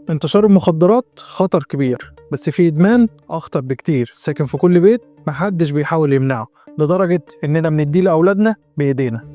انتشار المخدرات خطر كبير، بس في إدمان أخطر بكتير ساكن في كل بيت محدش بيحاول يمنعه، لدرجة إننا بنديه لأولادنا بإيدينا.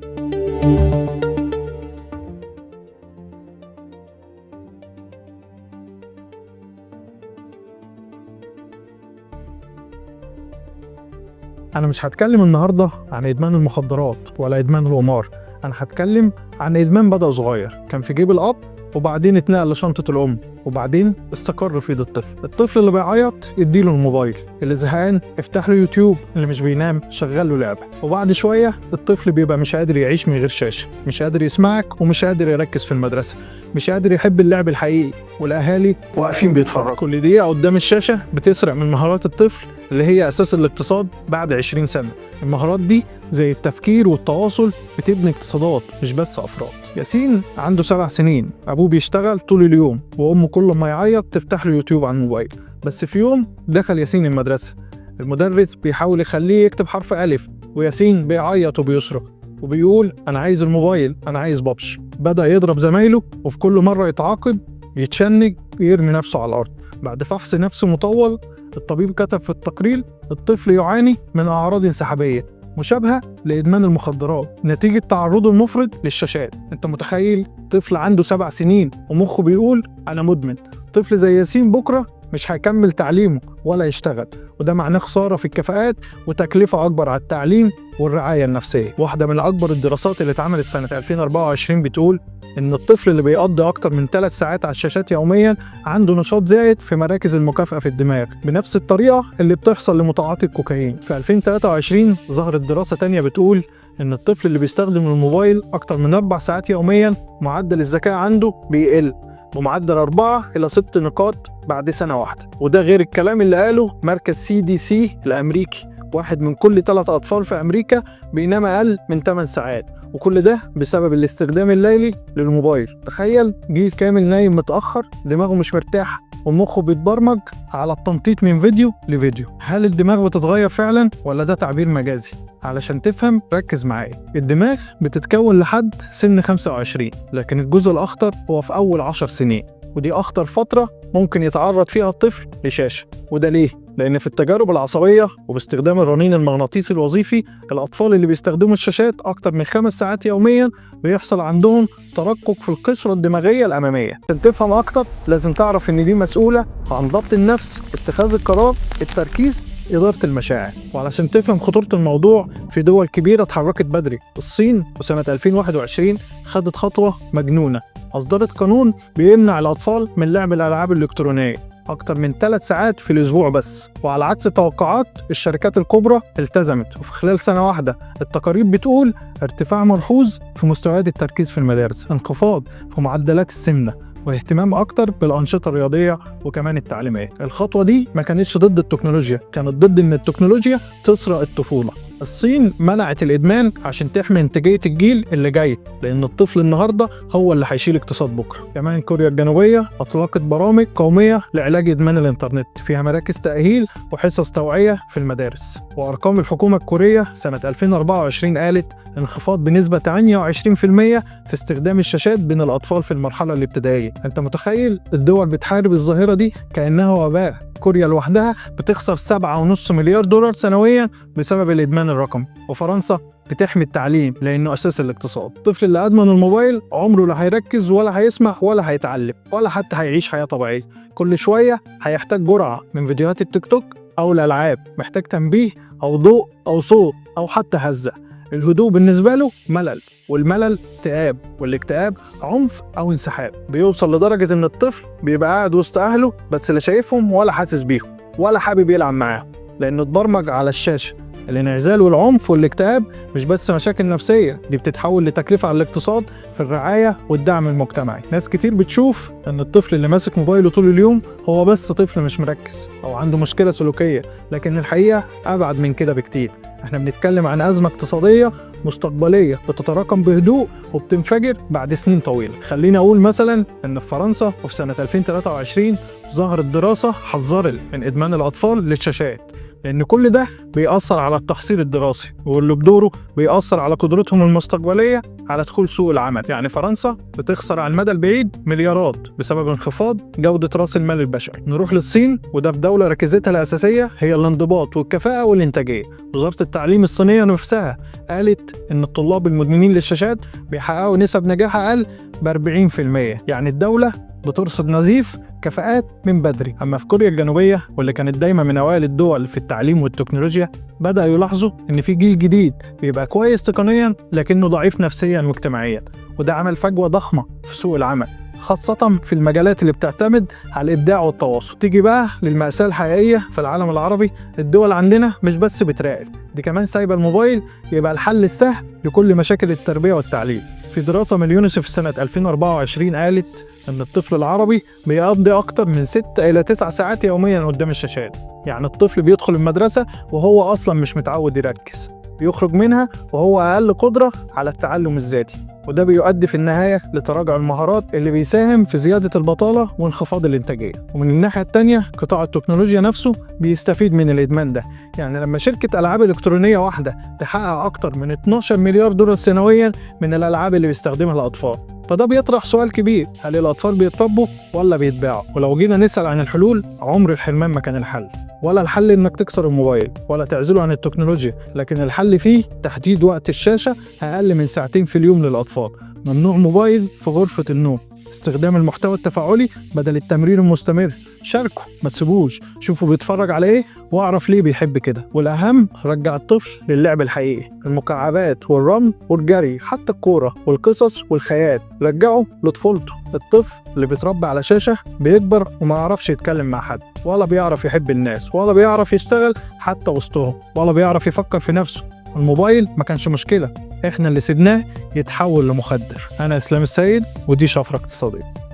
أنا مش هتكلم النهاردة عن إدمان المخدرات ولا إدمان القمار، أنا هتكلم عن إدمان بدأ صغير كان في جيب الأب وبعدين اتنقل لشنطة الأم وبعدين استقر في ايد الطفل اللي بيعيط يديله الموبايل، اللي زهقان افتح له يوتيوب، اللي مش بينام شغل له لعبة، وبعد شوية الطفل بيبقى مش قادر يعيش من غير شاشة، مش قادر يسمعك ومش قادر يركز في المدرسة، مش قادر يحب اللعب الحقيقي، والأهالي واقفين بيتفرجوا. كل دقيقة قدام الشاشة بتسرق من مهارات الطفل اللي هي أساس الاقتصاد بعد 20 سنة. المهارات دي زي التفكير والتواصل بتبني اقتصادات مش بس أفراد. ياسين عنده 7 سنين، أبوه بيشتغل طول اليوم وأمه كل ما يعيط تفتح له يوتيوب على الموبايل. بس في يوم دخل ياسين المدرسة، المدرس بيحاول يخليه يكتب حرف ألف وياسين بيعيط وبيصرخ وبيقول أنا عايز الموبايل، أنا عايز بابجي. بدأ يضرب زمايله وفي كل مرة يتعاقب يتشنج ويرمي نفسه على الأرض. بعد فحص نفسي مطول الطبيب كتب في التقرير الطفل يعاني من أعراض انسحابية مشابهة لإدمان المخدرات نتيجة تعرضه المفرط للشاشات. أنت متخيل طفل عنده 7 سنين ومخه بيقول أنا مدمن؟ طفل زي ياسين بكرة مش هيكمل تعليمه ولا يشتغل، وده معناه خسارة في الكفاءات وتكلفة أكبر على التعليم والرعاية النفسية. واحدة من أكبر الدراسات اللي اتعملت سنة 2024 بتقول إن الطفل اللي بيقضي أكتر من 3 ساعات على الشاشات يوميا عنده نشاط زائد في مراكز المكافأة في الدماغ بنفس الطريقة اللي بتحصل لمتعاطي الكوكايين. في 2023 ظهرت دراسة تانية بتقول إن الطفل اللي بيستخدم الموبايل أكتر من 4 ساعات يوميا معدل الذكاء عنده بيقل بمعدل 4 إلى 6 نقاط بعد سنة واحدة، وده غير الكلام اللي قاله مركز CDC الأمريكي. 1 من كل 3 أطفال في أمريكا بينام أقل من 8 ساعات، وكل ده بسبب الاستخدام الليلي للموبايل. تخيل جيل كامل نايم متأخر، دماغه مش مرتاح ومخه بيتبرمج على التنطيط من فيديو لفيديو. هل الدماغ بتتغير فعلا ولا ده تعبير مجازي؟ علشان تفهم ركز معايا. الدماغ بتتكون لحد سن 25، لكن الجزء الأخطر هو في أول 10 سنين، ودي أخطر فترة ممكن يتعرض فيها الطفل لشاشة. وده ليه؟ لأن في التجارب العصبية وباستخدام الرنين المغناطيسي الوظيفي الأطفال اللي بيستخدموا الشاشات أكتر من 5 ساعات يوميا بيحصل عندهم ترقق في القشرة الدماغية الأمامية. عشان تفهم أكتر لازم تعرف إن دي مسؤولة عن ضبط النفس، اتخاذ القرار، التركيز، إدارة المشاعر. وعلشان تفهم خطورة الموضوع في دول كبيرة اتحركت بدري. الصين وسنة 2021 خدت خطوة مجنونة، أصدرت قانون بيمنع الأطفال من لعب الألعاب الإلكترونية أكتر من 3 ساعات في الأسبوع بس. وعلى عكس توقعات الشركات الكبرى التزمت، وفي خلال سنة واحدة التقارير بتقول ارتفاع ملحوظ في مستويات التركيز في المدارس، انخفاض في معدلات السمنة، واهتمام أكتر بالأنشطة الرياضية وكمان التعليمية. الخطوة دي ما كانتش ضد التكنولوجيا، كانت ضد إن التكنولوجيا تسرق الطفولة. الصين منعت الإدمان عشان تحمي إنتاجية الجيل اللي جاي، لأن الطفل النهاردة هو اللي هيشيل اقتصاد بكرة. كمان كوريا الجنوبية أطلقت برامج قومية لعلاج إدمان الإنترنت، فيها مراكز تأهيل وحصص توعية في المدارس. وأرقام الحكومة الكورية سنة 2024 قالت انخفاض بنسبة 28% في استخدام الشاشات بين الأطفال في المرحلة الابتدائية. أنت متخيل الدول بتحارب الظاهرة دي كأنها وباء؟ كوريا لوحدها بتخسر 7.5 مليار دولار سنويا بسبب الإدمان الرقمي، وفرنسا بتحمي التعليم لأنه أساس الاقتصاد. الطفل اللي أدمن الموبايل عمره لا هيركز ولا هيسمع ولا هيتعلم ولا حتى هيعيش حياة طبيعية. كل شوية هيحتاج جرعة من فيديوهات التيك توك أو الألعاب، محتاج تنبيه أو ضوء أو صوت أو حتى هزة. الهدوء بالنسبة له ملل، والملل اكتئاب، والاكتئاب عنف أو انسحاب. بيوصل لدرجة إن الطفل بيبقى قاعد وسط أهله بس لا شايفهم ولا حاسس بيهم ولا حابب يلعب معاهم، لأنه اتبرمج على الشاشة. الانعزال والعنف والاكتئاب مش بس مشاكل نفسية، دي بتتحول لتكلفة على الاقتصاد في الرعاية والدعم المجتمعي. ناس كتير بتشوف ان الطفل اللي ماسك موبايله طول اليوم هو بس طفل مش مركز او عنده مشكلة سلوكية، لكن الحقيقة ابعد من كده بكتير. احنا بنتكلم عن أزمة اقتصادية مستقبلية بتتراكم بهدوء وبتنفجر بعد سنين طويلة. خلينا أقول مثلا إن في فرنسا وفي سنة 2023 ظهرت دراسة حذرت من إدمان الأطفال للشاشات لأن كل ده بيأثر على التحصيل الدراسي، واللي بدوره بيأثر على قدرتهم المستقبلية على دخول سوق العمل. يعني فرنسا بتخسر على المدى البعيد مليارات بسبب انخفاض جودة رأس المال البشري. نروح للصين، وده في دولة ركيزتها الأساسية هي الانضباط والكفاءة والإنتاجية. وزارة التعليم الصينية نفسها قالت إن الطلاب المدمنين للشاشات بيحققوا نسب نجاح أقل ب40%. يعني الدولة بترصد نزيف كفاءات من بدري. أما في كوريا الجنوبية، واللي كانت دايما من أوائل الدول في التعليم والتكنولوجيا، بدأ يلاحظوا إن في جيل جديد بيبقى كويس تقنيا لكنه ضعيف نفسيا واجتماعيا، وده عمل فجوة ضخمة في سوق العمل، خاصة في المجالات اللي بتعتمد على الإبداع والتواصل. تيجي بقى للمأساة الحقيقية في العالم العربي، الدول عندنا مش بس بتراقب، دي كمان سايبة الموبايل يبقى الحل السهل لكل مشاكل التربية والتعليم. في دراسة من اليونيسف سنة 2024 قالت إن الطفل العربي بيقضي أكتر من 6 إلى 9 ساعات يوميا قدام الشاشات. يعني الطفل بيدخل المدرسة وهو أصلا مش متعود يركز، بيخرج منها وهو أقل قدرة على التعلم الذاتي، وده بيؤدي في النهاية لتراجع المهارات اللي بيساهم في زيادة البطالة وانخفاض الإنتاجية. ومن الناحية التانية قطاع التكنولوجيا نفسه بيستفيد من الإدمان ده. يعني لما شركة ألعاب إلكترونية واحدة تحقق أكتر من 12 مليار دولار سنويا من الألعاب اللي بيستخدمها الأطفال، فده بيطرح سؤال كبير: هل الأطفال بيتربوا ولا بيتباعوا؟ ولو جينا نسأل عن الحلول، عمر الحرمان ما كان الحل، ولا الحل إنك تكسر الموبايل ولا تعزله عن التكنولوجيا، لكن الحل فيه تحديد وقت الشاشة أقل من 2 ساعات في اليوم للأطفال، ممنوع موبايل في غرفة النوم، استخدام المحتوى التفاعلي بدل التمرين المستمر، شاركه ما تسيبوش، شوفوا بيتفرج على ايه واعرف ليه بيحب كده. والاهم، رجع الطفل للعب الحقيقي، المكعبات والرمل والجري، حتى الكوره والقصص والخيال، رجعه لطفولته. الطفل اللي بيتربى على شاشه بيكبر وما يعرفش يتكلم مع حد، ولا بيعرف يحب الناس، ولا بيعرف يشتغل حتى وسطهم، ولا بيعرف يفكر في نفسه. الموبايل ما كانش مشكله، احنا اللي سيبناه يتحول لمخدر. انا اسلام السيد، ودي شفرة اقتصادية.